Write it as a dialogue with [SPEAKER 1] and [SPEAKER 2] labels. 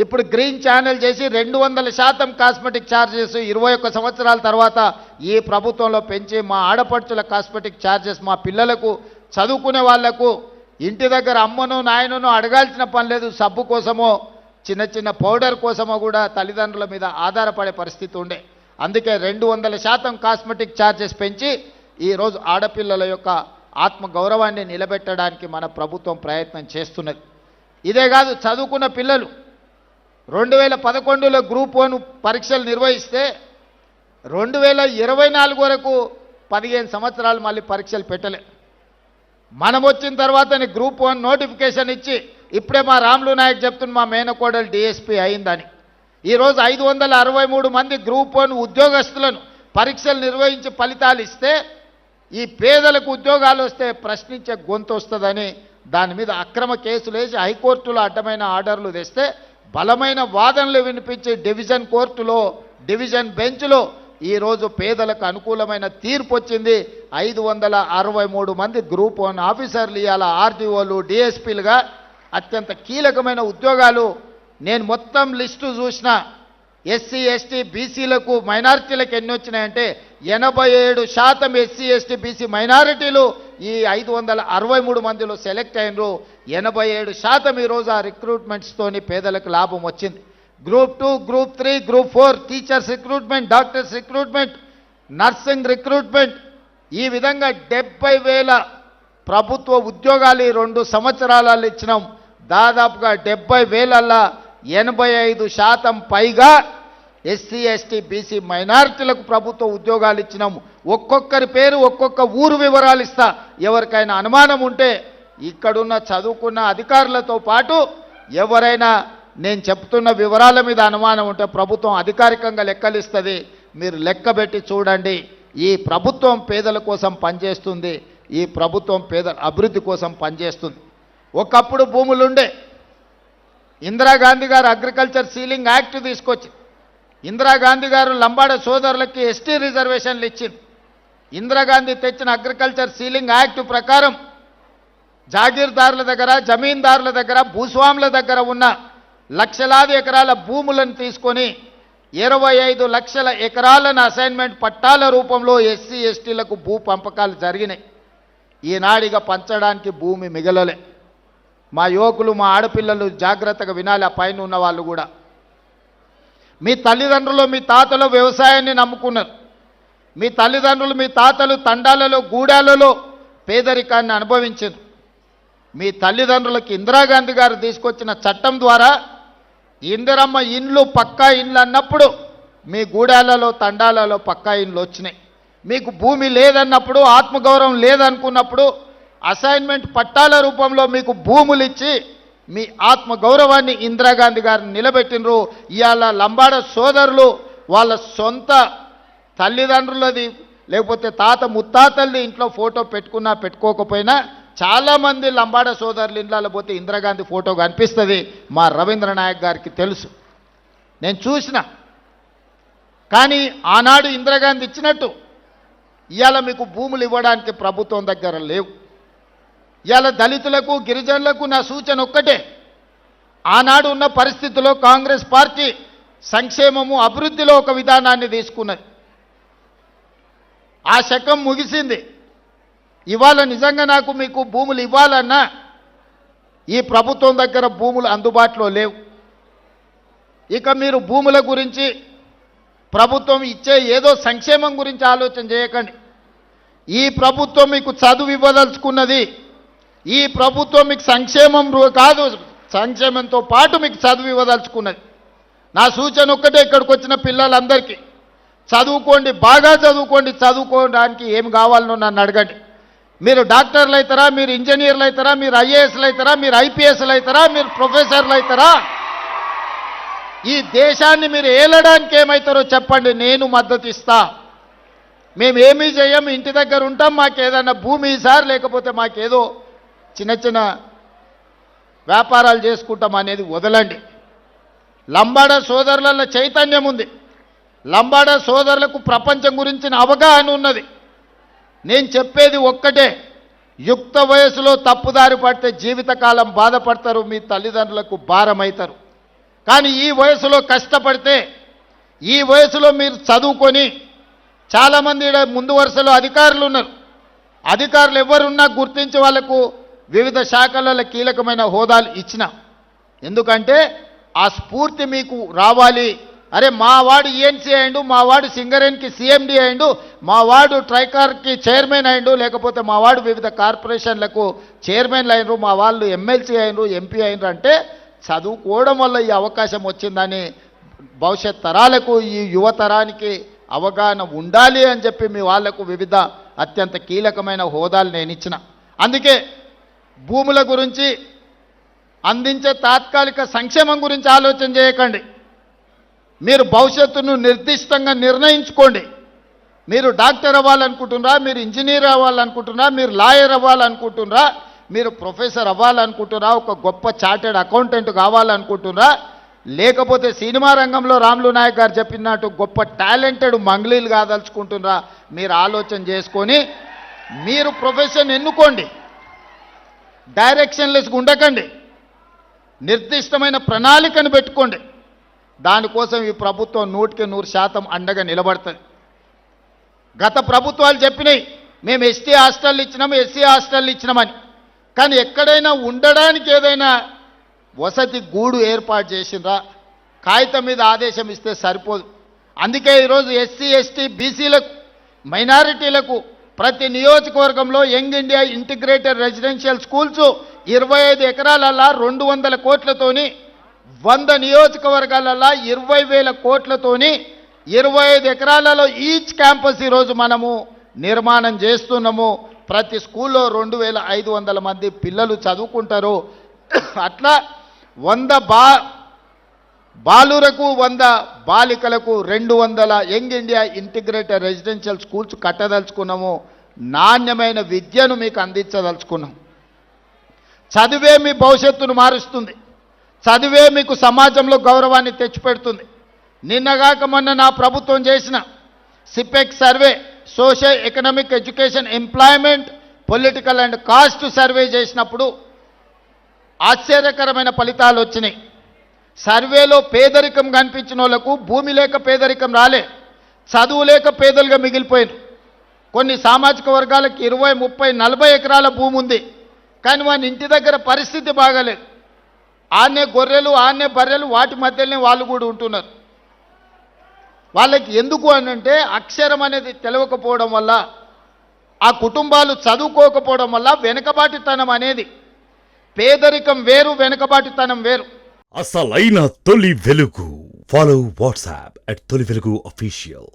[SPEAKER 1] ఇప్పుడు green channel చేసి 200% cosmetic charges 21 సంవత్సరాల తర్వాత ఈ ప్రభుత్వంలో పెంచి మా ఆడపడుచుల కాస్మెటిక్ ఛార్జెస్ మా పిల్లలకు చదువుకునే వాళ్లకు ఇంటి దగ్గర అమ్మను నాయనను అడగాల్సిన పని లేదు. సబ్బు కోసమో చిన్న చిన్న పౌడర్ కోసమో కూడా తల్లిదండ్రుల మీద ఆధారపడే పరిస్థితి ఉండే. అందుకే 200% కాస్మెటిక్ ఛార్జెస్ పెంచి ఈరోజు ఆడపిల్లల యొక్క ఆత్మగౌరవాన్ని నిలబెట్టడానికి మన ప్రభుత్వం ప్రయత్నం చేస్తున్నది. ఇదే కాదు, చదువుకున్న పిల్లలు 2011లో గ్రూప్ 1 పరీక్షలు నిర్వహిస్తే 2024 వరకు 15 సంవత్సరాలు మళ్ళీ పరీక్షలు పెట్టలే. మనం వచ్చిన తర్వాతనే గ్రూప్ 1 నోటిఫికేషన్ ఇచ్చి ఇప్పుడే మా రాములు నాయక్ చెప్తున్న మా మేనకోడలు డిఎస్పీ అయిందని. ఈరోజు 563 మంది గ్రూప్ 1 ఉద్యోగస్తులను పరీక్షలు నిర్వహించి ఫలితాలు ఇస్తే ఈ పేదలకు ఉద్యోగాలు వస్తే ప్రశ్నించే గొంతు వస్తుందని దాని మీద అక్రమ కేసులు వేసి హైకోర్టులో అడ్డమైన ఆర్డర్లు తెస్తే బలమైన వాదనలు వినిపించి డివిజన్ కోర్టులో డివిజన్ బెంచ్లో ఈరోజు పేదలకు అనుకూలమైన తీర్పు వచ్చింది. 563 మంది గ్రూప్ 1 ఆఫీసర్లు ఇవాళ ఆర్డీఓలు డిఎస్పీలుగా అత్యంత కీలకమైన ఉద్యోగాలు. నేను మొత్తం లిస్టు చూసిన ఎస్సీ ఎస్టీ బీసీలకు మైనారిటీలకు ఎన్ని వచ్చినాయంటే 87% ఎస్సీ ఎస్టీ బీసీ మైనారిటీలు ఈ 563 మందిలో సెలెక్ట్ అయినరు. 87% ఈరోజు ఆ రిక్రూట్మెంట్స్తోని పేదలకు లాభం వచ్చింది. Group 2, group 3, group 4 teachers recruitment, doctors recruitment, nursing recruitment, ఈ విధంగా 70,000 ప్రభుత్వ ఉద్యోగాలు ఈ 2 సంవత్సరాలలో ఇచ్చినాం. దాదాపుగా 70,000ల్లో 85% పైగా ఎస్సీ ఎస్టీ బీసీ మైనారిటీలకు ప్రభుత్వ ఉద్యోగాలు ఇచ్చినాము. ఒక్కొక్కరి పేరు ఒక్కొక్క ఊరు వివరాలు ఇస్తా. ఎవరికైనా అనుమానం ఉంటే ఇక్కడున్న చదువుకున్న అధికారులతో పాటు ఎవరైనా నేను చెప్తున్న వివరాల మీద అనుమానం ఉంటే ప్రభుత్వం అధికారికంగా లెక్కలు ఇస్తుంది. మీరు లెక్కబెట్టి చూడండి. ఈ ప్రభుత్వం పేదల కోసం పనిచేస్తుంది. ఈ ప్రభుత్వం పేదల అభివృద్ధి కోసం పనిచేస్తుంది. ఒకప్పుడు భూములుండే. ఇందిరాగాంధీ గారు అగ్రికల్చర్ సీలింగ్ యాక్ట్ తీసుకొచ్చి ఇందిరాగాంధీ గారు లంబాడ సోదరులకి ఎస్టీ రిజర్వేషన్లు ఇచ్చింది. ఇందిరాగాంధీ తెచ్చిన అగ్రికల్చర్ సీలింగ్ యాక్ట్ ప్రకారం జాగీర్దారుల దగ్గర, జమీందారుల దగ్గర, భూస్వాముల దగ్గర ఉన్న లక్షలాది ఎకరాల భూములను తీసుకొని 25 లక్షల ఎకరాలను అసైన్మెంట్ పట్టాల రూపంలో ఎస్సీ ఎస్టీలకు భూ పంపకాలు జరిగినాయి. ఈనాడిగా పంచడానికి భూమి మిగలలే. మా యువకులు, మా ఆడపిల్లలు జాగ్రత్తగా వినాలి. ఆ పైన ఉన్న వాళ్ళు కూడా, మీ తల్లిదండ్రులు మీ తాతలు వ్యవసాయాన్ని నమ్ముకున్నారు. మీ తల్లిదండ్రులు మీ తాతలు తండాలలో గూడాలలో పేదరికాన్ని అనుభవించారు. మీ తల్లిదండ్రులకు ఇందిరాగాంధీ గారు తీసుకొచ్చిన చట్టం ద్వారా ఇందిరమ్మ ఇండ్లు పక్కా ఇండ్లు అన్నప్పుడు మీ గూడాలలో తండాలలో పక్కా ఇండ్లు వచ్చినాయి. మీకు భూమి లేదన్నప్పుడు, ఆత్మగౌరవం లేదనుకున్నప్పుడు అసైన్మెంట్ పట్టాల రూపంలో మీకు భూములు ఇచ్చి మీ ఆత్మగౌరవాన్ని ఇందిరాగాంధీ గారిని నిలబెట్టినరు. ఇవాళ లంబాడ సోదరులు వాళ్ళ సొంత తల్లిదండ్రులది లేకపోతే తాత ముత్తాతల్ని ఇంట్లో ఫోటో పెట్టుకున్నా పెట్టుకోకపోయినా చాలామంది లంబాడ సోదరులు ఇండ్లలో పోతే ఇందిరాగాంధీ ఫోటో కనిపిస్తుంది. మా రవీంద్ర నాయక్ గారికి తెలుసు, నేను చూసిన. కానీ ఆనాడు ఇందిరాగాంధీ ఇచ్చినట్టు ఇవాళ మీకు భూములు ఇవ్వడానికి ప్రభుత్వం దగ్గర లేవు. ఇవాళ దళితులకు గిరిజనులకు నా సూచన ఒక్కటే, ఆనాడు ఉన్న పరిస్థితుల్లో కాంగ్రెస్ పార్టీ సంక్షేమము అభివృద్ధిలో ఒక విధానాన్ని తీసుకున్నది. ఆ శకం ముగిసింది. ఇవాళ నిజంగా నాకు మీకు భూములు ఇవ్వాలన్నా ఈ ప్రభుత్వం దగ్గర భూములు అందుబాటులో లేవు. ఇక మీరు భూముల గురించి ప్రభుత్వం ఇచ్చే ఏదో సంక్షేమం గురించి ఆలోచన చేయకండి. ఈ ప్రభుత్వం మీకు చదువు ఇవ్వదలుచుకున్నది. ఈ ప్రభుత్వం మీకు సంక్షేమం కాదు, సంక్షేమంతో పాటు మీకు చదువు ఇవ్వదలుచుకున్నది. నా సూచన ఒక్కటే, ఇక్కడికి వచ్చిన పిల్లలందరికీ చదువుకోండి, బాగా చదువుకోండి. చదువుకోవడానికి ఏం కావాలనో నన్ను అడగండి. మీరు డాక్టర్లు అవుతారా, మీరు ఇంజనీర్లు అవుతారా, మీరు ఐఏఎస్లు అవుతారా, మీరు ఐపీఎస్లు అవుతారా, మీరు ప్రొఫెసర్లు అవుతారా, ఈ దేశాన్ని మీరు ఏలడానికి ఏమవుతారో చెప్పండి, నేను మద్దతు ఇస్తా. మేమేమీ చేయం, ఇంటి దగ్గర ఉంటాం, మాకేదన్నా భూమి సార్, లేకపోతే మాకేదో చిన్న చిన్న వ్యాపారాలు చేసుకుంటాం అనేది వదలండి. లంబాడ సోదరుల చైతన్యం ఉంది. లంబాడ సోదరులకు ప్రపంచం గురించిన అవగాహన ఉన్నది. నేను చెప్పేది ఒక్కటే, యుక్త వయసులో తప్పుదారి పడితే జీవితకాలం బాధపడతారు, మీ తల్లిదండ్రులకు భారం అవుతారు. కానీ ఈ వయసులో కష్టపడితే, ఈ వయసులో మీరు చదువుకొని, చాలామంది ఈడ ముందు వరుసలో అధికారులు ఉన్నారు. అధికారులు ఎవరున్నా గుర్తించి వాళ్లకు వివిధ శాఖలలో కీలకమైన హోదాలు ఇచ్చిన. ఎందుకంటే ఆ స్ఫూర్తి మీకు రావాలి. అరే మా వాడు ఈఎన్సీ అయిండు, మా వాడు సింగరేణికి సిఎండి అయిండు, మా వాడు ట్రైకార్కి చైర్మన్ అయిండు, లేకపోతే మా వాడు వివిధ కార్పొరేషన్లకు చైర్మన్లు అయినరు, మా వాళ్ళు ఎమ్మెల్సీ అయినరు, ఎంపీ అయినరు అంటే చదువుకోవడం వల్ల ఈ అవకాశం వచ్చిందని భవిష్యత్ తరాలకు, ఈ యువతరానికి అవగాహన ఉండాలి అని చెప్పి మీ వాళ్లకు వివిధ అత్యంత కీలకమైన హోదాలు నేను ఇచ్చిన. అందుకే భూముల గురించి, అందించే తాత్కాలిక సంక్షేమం గురించి ఆలోచన చేయకండి. మీరు భవిష్యత్తును నిర్దిష్టంగా నిర్ణయించుకోండి. మీరు డాక్టర్ అవ్వాలనుకుంటున్నారా, మీరు ఇంజనీర్ అవ్వాలనుకుంటున్నారా, మీరు లాయర్ అవ్వాలనుకుంటున్నారా, మీరు ప్రొఫెసర్ అవ్వాలనుకుంటున్నారా, ఒక గొప్ప చార్టెడ్ అకౌంటెంట్ కావాలనుకుంటున్నారా, లేకపోతే సినిమా రంగంలో రాములు నాయక్ గారు చెప్పినట్టు గొప్ప టాలెంటెడ్ మంగ్లీలు కాదలుచుకుంటున్నారా, మీరు ఆలోచన చేసుకొని మీరు ప్రొఫెషన్ ఎన్నుకోండి. డైరెక్షన్లెస్గా ఉండకండి. నిర్దిష్టమైన ప్రణాళికను పెట్టుకోండి. దానికోసం ఈ ప్రభుత్వం 100% అండగా నిలబడుతుంది. గత ప్రభుత్వాలు చెప్పినాయి మేము ఎస్టీ హాస్టల్ ఇచ్చినాము, ఎస్సీ హాస్టల్ ఇచ్చినామని. కానీ ఎక్కడైనా ఉండడానికి ఏదైనా వసతి గూడు ఏర్పాటు చేసిండ్రా? కాగితం మీద ఆదేశం ఇస్తే సరిపోదు. అందుకే ఈరోజు ఎస్సీ, ఎస్టీ, బీసీలకు, మైనారిటీలకు ప్రతి నియోజకవర్గంలో young India integrated residential schools 25 ఎకరాలల్లా 200 కోట్లతోని, 100 నియోజకవర్గాలల్లా 20,000 కోట్లతోని 25 ఎకరాలలో ఈచ్ క్యాంపస్ ఈరోజు మనము నిర్మాణం చేస్తున్నాము. ప్రతి స్కూల్లో 2,500 మంది పిల్లలు చదువుకుంటారు. అట్లా 100 బాలురకు 100 బాలికలకు 200 young India integrated residential schools కట్టదలుచుకున్నాము. నాణ్యమైన విద్యను మీకు అందించదలుచుకున్నాం. చదివే మీ భవిష్యత్తును మారుస్తుంది. చదివే మీకు సమాజంలో గౌరవాన్ని తెచ్చిపెడుతుంది. నిన్నగాక మొన్న నా ప్రభుత్వం చేసిన సిపెక్ survey, social economic education employment political and caste survey చేసినప్పుడు ఆశ్చర్యకరమైన ఫలితాలు వచ్చినాయి. సర్వేలో పేదరికం కనిపించిన వాళ్ళకు భూమి లేక పేదరికం రాలే, చదువు లేక పేదలుగా మిగిలిపోయారు. కొన్ని సామాజిక వర్గాలకు 20, 30, 40 ఎకరాల భూమి ఉంది, కానీ వాని ఇంటి దగ్గర పరిస్థితి బాగాలేదు. ఆన్నే గొర్రెలు, ఆన్నే బర్రెలు, వాటి మధ్యలోనే వాళ్ళు కూడా ఉంటున్నారు. వాళ్ళకి ఎందుకు అనంటే అక్షరం అనేది తెలియకపోవడం వల్ల, ఆ కుటుంబాలు చదువుకోకపోవడం వల్ల వెనుకబాటుతనం అనేది, పేదరికం వేరు, వెనుకబాటుతనం వేరు.
[SPEAKER 2] అసలైన తొలి వెలుగు. ఫాలో వాట్సాప్ @తొలి వెలుగు అఫీషియల్.